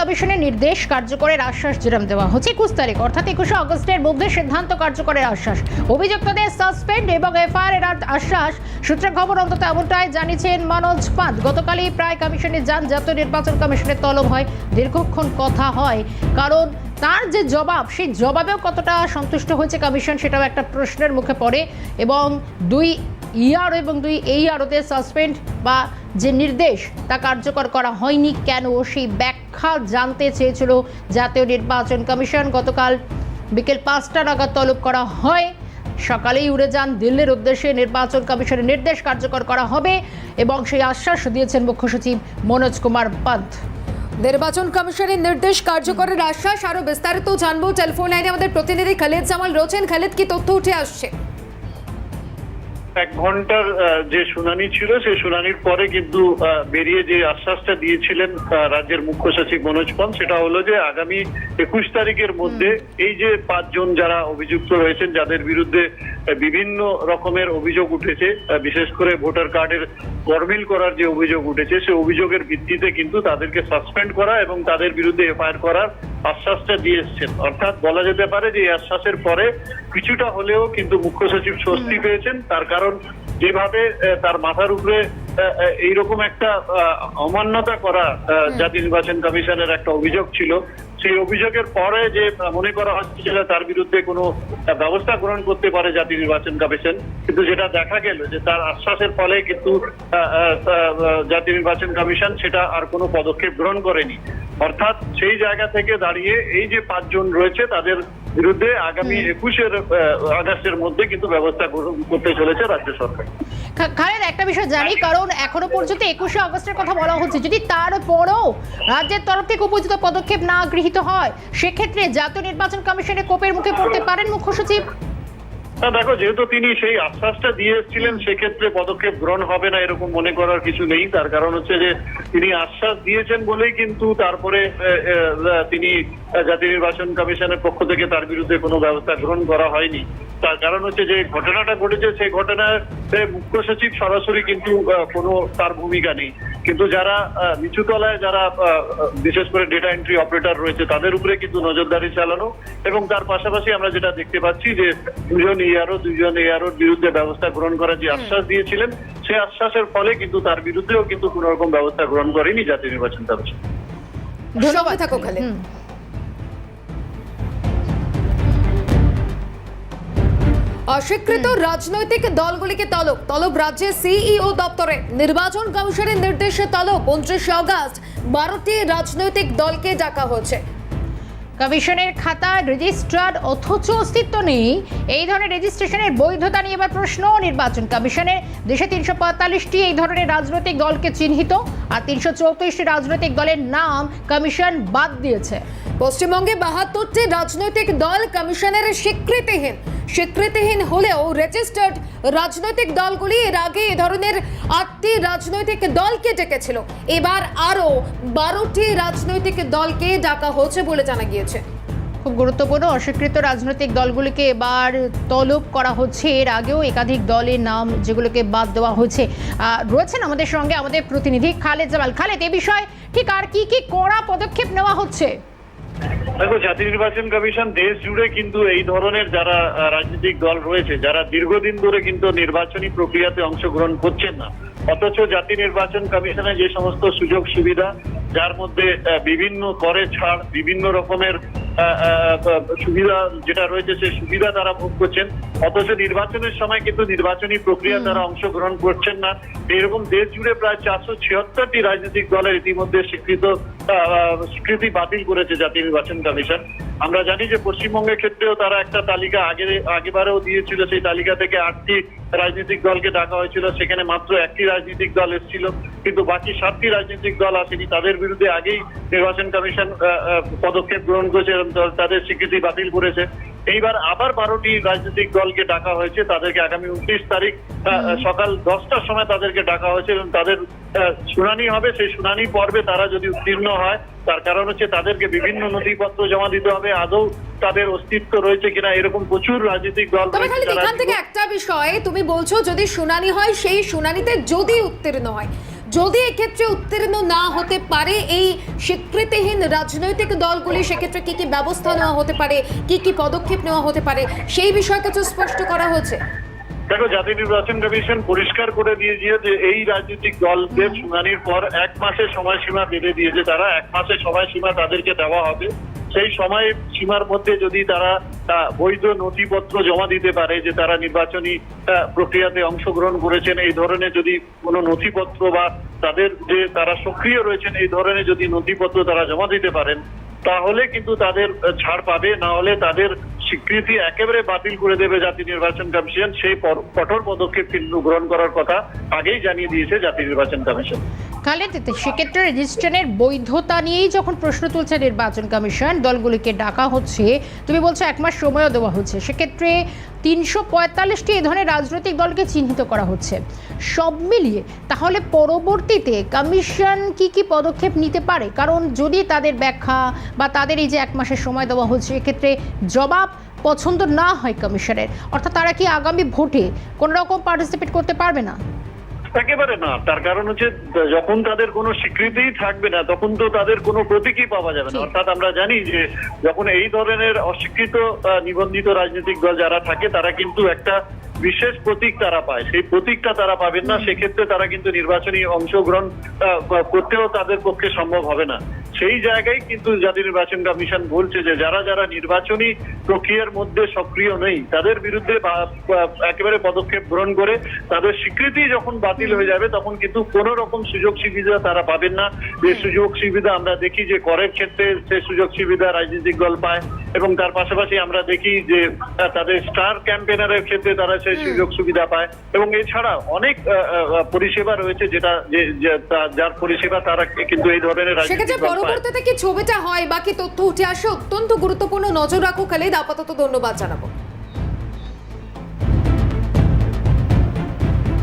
কমিশনের নির্দেশ কার্যকরের আশ্বাস যেরকম দেওয়া হচ্ছে 21 তারিখ অর্থাৎ 21শে আগস্টের মধ্যে সিদ্ধান্ত কার্যকরের আশ্বাস, অভিযুক্তদের সাসপেন্ড এবং এফআইআর এর আশ্বাস। সূত্রে খবর অন্তত এমনটাই জানিয়েছেন মনোজ পান্ত। গতকালই প্রায় কমিশনে যান জাতীয় নির্বাচন কমিশনের তলব হয়, দীর্ঘক্ষণ কথা হয়, কারণ তার যে জবাব সেই জবাবেও কতটা সন্তুষ্ট হয়েছে কমিশন সেটাও একটা প্রশ্নের মুখে পড়ে। এবং 2 ইআরও এবং 2 এইআরওতে সাসপেন্ড বা যে নির্দেশ তা কার্যকর করা হয়নি কেন, সেই ব্যাখ্যা জানতে চেয়েছিল জাতীয় নির্বাচন কমিশন। গতকাল বিকেল 5টা নাগাদ তলব করা হয়, সকালেই উড়ে যান দিল্লির উদ্দেশ্যে। নির্বাচন কমিশনের নির্দেশ কার্যকর করা হবে এবং সেই আশ্বাস দিয়েছেন মুখ্য সচিব মনোজ কুমার পান্ত। নির্বাচন কমিশনের নির্দেশ কার্যকরের আশ্বাস। আরো বিস্তারিত জানবো, টেলিফোন লাইনে আমাদের প্রতিনিধি খালিদ জামাল রয়েছেন। খালিদ, কি তথ্য উঠে আসছে? 1 ঘন্টার যে শুনানি ছিল সেই শুনানির পরে কিন্তু বেরিয়ে যে আশ্বাসটা দিয়েছিলেন রাজ্যের মুখ্য সচিব মনোজ পান্ত, সেটা হলো যে আগামী 21 তারিখের মধ্যে এই যে 5 জন যারা অভিযুক্ত রয়েছেন, যাদের বিরুদ্ধে বিভিন্ন রকমের অভিযোগ উঠেছে, বিশেষ করে ভোটার কার্ডের গরমিল করার যে অভিযোগ উঠেছে, সেই অভিযোগের ভিত্তিতে কিন্তু তাদেরকে সাসপেন্ড করা এবং তাদের বিরুদ্ধে এফআইআর করার আশ্বাসটা দিয়ে এসছেন। অর্থাৎ বলা যেতে পারে যে এই আশ্বাসের পরে কিছুটা হলেও কিন্তু মুখ্য সচিব স্বস্তি পেয়েছেন। তার কারণ যেভাবে তার মাথার উপরে এইরকম একটা অমান্যতা করা জাতীয় নির্বাচন কমিশনের একটা অভিযোগ ছিল, সেই অভিযোগের পরে যে মনে করা হচ্ছে যে তার বিরুদ্ধে কোনো ব্যবস্থা গ্রহণ করতে পারে জাতীয় নির্বাচন কমিশন, কিন্তু যেটা দেখা গেল যে তার আশ্বাসের ফলে কিন্তু জাতীয় নির্বাচন কমিশন সেটা আর কোনো পদক্ষেপ গ্রহণ করেনি। অর্থাৎ সেই জায়গা থেকে দাঁড়িয়ে এই যে 5 জন রয়েছে তাদের বিরুদ্ধে আগামী 21শে আগস্টের মধ্যে কিন্তু ব্যবস্থা গ্রহণ করতে চলেছে রাজ্য সরকার। খালেদ, একটা বিষয় জানি, কারণ এখনো পর্যন্ত 21শে আগস্টের কথা বলা হচ্ছে, যদি তারপরও রাজ্যের তরফ থেকে উপযুক্ত পদক্ষেপ না গৃহীত হয় সেক্ষেত্রে জাতীয় নির্বাচন কমিশনের কোপের মুখে পড়তে পারেন মুখ্য সচিব। দেখো, যেহেতু তিনি সেই আশ্বাসটা দিয়ে এসেছিলেন সেক্ষেত্রে পদক্ষেপ গ্রহণ হবে না এরকম মনে করার কিছু নেই। তার কারণ হচ্ছে যে তিনি আশ্বাস দিয়েছেন বলেই কিন্তু তারপরে তিনি জাতীয় নির্বাচন কমিশনের পক্ষ থেকে তার বিরুদ্ধে কোনো ব্যবস্থা গ্রহণ করা হয়নি। তার কারণ হচ্ছে যে ঘটনাটা ঘটেছে সেই ঘটনায় মুখ্য সচিব সরাসরি কিন্তু কোনো তার ভূমিকা নেই, কিন্তু যারা নিচুতলায় যারা বিশেষ করে ডেটা এন্ট্রি অপারেটর রয়েছে তাদের উপরে কিন্তু নজরদারি চালানো, এবং তার পাশাপাশি আমরা যেটা দেখতে পাচ্ছি যে 2 জন এআরওর বিরুদ্ধে ব্যবস্থা গ্রহণ করার যে আশ্বাস দিয়েছিলেন সেই আশ্বাসের ফলে কিন্তু তার বিরুদ্ধেও কিন্তু কোন রকম ব্যবস্থা গ্রহণ করেনি জাতীয় নির্বাচন কমিশন। ধন্যবাদ থাকো খালিদ। অস্বীকৃত রাজনৈতিক দলগুলিকে তলব রাজ্যের সিইও দপ্তরে। নির্বাচন কমিশনের নির্দেশে তলব 29শে আগস্ট 12টি রাজনৈতিক দলকে ডাকা হয়েছে। কমিশনের খাতায় রেজিস্ট্রার্ড অথচ অস্তিত্ব নেই, এই ধরনের রেজিস্ট্রেশনের বৈধতা নিয়ে এবার প্রশ্ন নির্বাচন কমিশনের। দেশে 345টি এই ধরনের রাজনৈতিক দলকে চিহ্নিত আর 334টি রাজনৈতিক দলের নাম কমিশন বাদ দিয়েছে। পশ্চিমবঙ্গে 72টি রাজনৈতিক দল কমিশনের স্বীকৃতিহীন হলেও রেজিস্টার্ড রাজনৈতিক দলগুলি এর আগে এ ধরনের 8টি রাজনৈতিক দলকে ডেকেছিল। এবার আরও 12টি রাজনৈতিক দলকে ডাকা হয়েছে বলে জানা গিয়েছে। খুব গুরুত্বপূর্ণ, অস্বীকৃত রাজনৈতিক দলগুলিকে এবার তলব করা হচ্ছে। এর আগেও একাধিক দলের নাম যেগুলোকে বাদ দেওয়া হয়েছে। রয়েছেন আমাদের সঙ্গে আমাদের প্রতিনিধি খালেদ জামাল। খালেদ, এ বিষয়ে ঠিক আর কি কি কড়া পদক্ষেপ নেওয়া হচ্ছে? দেখো, জাতীয় নির্বাচন কমিশন দেশ জুড়ে কিন্তু এই ধরনের যারা রাজনৈতিক দল রয়েছে, যারা দীর্ঘদিন ধরে কিন্তু নির্বাচনী প্রক্রিয়াতে অংশগ্রহণ করছেন না, অথচ জাতীয় নির্বাচন কমিশনের যে সমস্ত সুযোগ সুবিধা, যার মধ্যে বিভিন্ন করে ছাড়, বিভিন্ন রকমের সুবিধা যেটা রয়েছে সেই সুবিধা তারা ভোগ করছেন, অথচ নির্বাচনের সময় কিন্তু নির্বাচনী প্রক্রিয়া তারা অংশগ্রহণ করছেন না। এরকম দেশ জুড়ে প্রায় 476টি রাজনৈতিক দলের ইতিমধ্যে স্বীকৃতি বাতিল করেছে জাতীয় নির্বাচন কমিশন। আমরা জানি যে পশ্চিমবঙ্গের ক্ষেত্রেও তারা একটা তালিকা আগেবারেও দিয়েছিল, সেই তালিকা থেকে 8টি রাজনৈতিক দলকে ডাকা হয়েছিল, সেখানে মাত্র 1টি রাজনৈতিক দল এসেছিল, কিন্তু বাকি 7টি রাজনৈতিক দল আসেনি। তাদের বিরুদ্ধে আগেই নির্বাচন কমিশন পদক্ষেপ গ্রহণ করেছে এবং তাদের স্বীকৃতি বাতিল করেছে। এইবার আবার 12টি রাজনৈতিক দলকে ডাকা হয়েছে, তাদেরকে আগামী 29 তারিখ সকাল 10টার সময় তাদেরকে ডাকা হয়েছে এবং তাদের শুনানি হবে। সেই শুনানি পর্বে তারা যদি উত্তীর্ণ হয়, তার কারণ হচ্ছে তাদেরকে বিভিন্ন নথিপত্র জমা দিতে হবে, আদৌ তাদের অস্তিত্ব রয়েছে কিনা, এরকম প্রচুর রাজনৈতিক দল। তবে খালি এখান থেকে একটা বিষয় তুমি বলছো, যদি শুনানি হয় সেই শুনানিতে যদি উত্তীর্ণ হয়, যদি এক্ষেত্রে উত্তীর্ণ না হতে পারে এই স্বীকৃতিহীন রাজনৈতিক দলগুলি, সেক্ষেত্রে কি কি ব্যবস্থা নেওয়া হতে পারে, কি কি পদক্ষেপ নেওয়া হতে পারে, সেই বিষয়ে কিছু স্পষ্ট করা হয়েছে? দেখো, জাতীয় নির্বাচন কমিশন পরিষ্কার করে দিয়েছে যে এই রাজনৈতিক দলদের শুনানির পর 1 মাসের সময়সীমা বেঁধে দিয়েছে। তারা 1 মাসের সময়সীমা তাদেরকে দেওয়া হবে। সেই সময় সীমার মধ্যে যদি তারা বৈধ নথিপত্র জমা দিতে পারে যে তারা নির্বাচনী প্রক্রিয়াতে অংশগ্রহণ করেছেন, এই ধরনের যদি কোনো নথিপত্র বা তাদের যে তারা সক্রিয় রয়েছেন এই ধরনের যদি নথিপত্র তারা জমা দিতে পারেন, তাহলে কিন্তু তাদের ছাড় পাবে। না হলে তাদের স্বীকৃতি একেবারে বাতিল করে দেবে জাতীয় নির্বাচন কমিশন। সেই কঠোর পদক্ষেপ কিন্তু গ্রহণ করার কথা আগেই জানিয়ে দিয়েছে জাতীয় নির্বাচন কমিশন। খালেদ, সেক্ষেত্রে রেজিস্ট্রেশনের বৈধতা নিয়েই যখন প্রশ্ন তুলছে নির্বাচন কমিশন, দলগুলিকে ডাকা হচ্ছে, তুমি বলছো 1 মাস সময়ও দেওয়া হচ্ছে, সেক্ষেত্রে 345টি এই ধরনের রাজনৈতিক দলকে চিহ্নিত করা হচ্ছে। সব মিলিয়ে তাহলে পরবর্তীতে কমিশন কি কি পদক্ষেপ নিতে পারে? কারণ যদি তাদের ব্যাখ্যা বা তাদের এই যে 1 মাসের সময় দেওয়া হচ্ছে, এক্ষেত্রে জবাব পছন্দ না হয় কমিশনের, অর্থাৎ তারা কি আগামী ভোটে কোনো রকম পার্টিসিপেট করতে পারবে না? একেবারে না। তার কারণ হচ্ছে যখন তাদের কোনো স্বীকৃতিই থাকবে না তখন তো তাদের কোনো প্রতীকই পাওয়া যাবে না। অর্থাৎ আমরা জানি যে যখন এই ধরনের অস্বীকৃত নিবন্ধিত রাজনৈতিক দল যারা থাকে তারা কিন্তু একটা বিশেষ প্রতীক তারা পায়, সেই প্রতীকটা তারা পাবেন না। সেক্ষেত্রে তারা কিন্তু নির্বাচনী অংশগ্রহণ করতেও তাদের পক্ষে সম্ভব হবে না। সেই জায়গায় কিন্তু জাতীয় নির্বাচন কমিশন বলছে যে যারা যারা নির্বাচনী প্রক্রিয়ার মধ্যে সক্রিয় নেই তাদের বিরুদ্ধে একেবারে পদক্ষেপ গ্রহণ করে তাদের স্বীকৃতি যখন বাতিল হয়ে যাবে তখন কিন্তু কোনো রকম সুযোগ সুবিধা তারা পাবেন না। যে সুযোগ সুবিধা আমরা দেখি যে করের ক্ষেত্রে সেই সুযোগ সুবিধা রাজনৈতিক দল পায়, এবং তার পাশাপাশি আমরা দেখি যে তাদের স্টার ক্যাম্পেনারের ক্ষেত্রে তারা সেই সুযোগ সুবিধা পায়, এবং এছাড়া অনেক পরিষেবা রয়েছে যেটা যার পরিষেবা তারা কিন্তু এই ধরনের রাজনৈতিক দল পায়। পরবর্তীতে কি ছবিটা হয়, বাকি তথ্য উঠে আসে, অত্যন্ত গুরুত্বপূর্ণ, নজর রাখো খালিদ। আপাতত ধন্যবাদ জানাবো।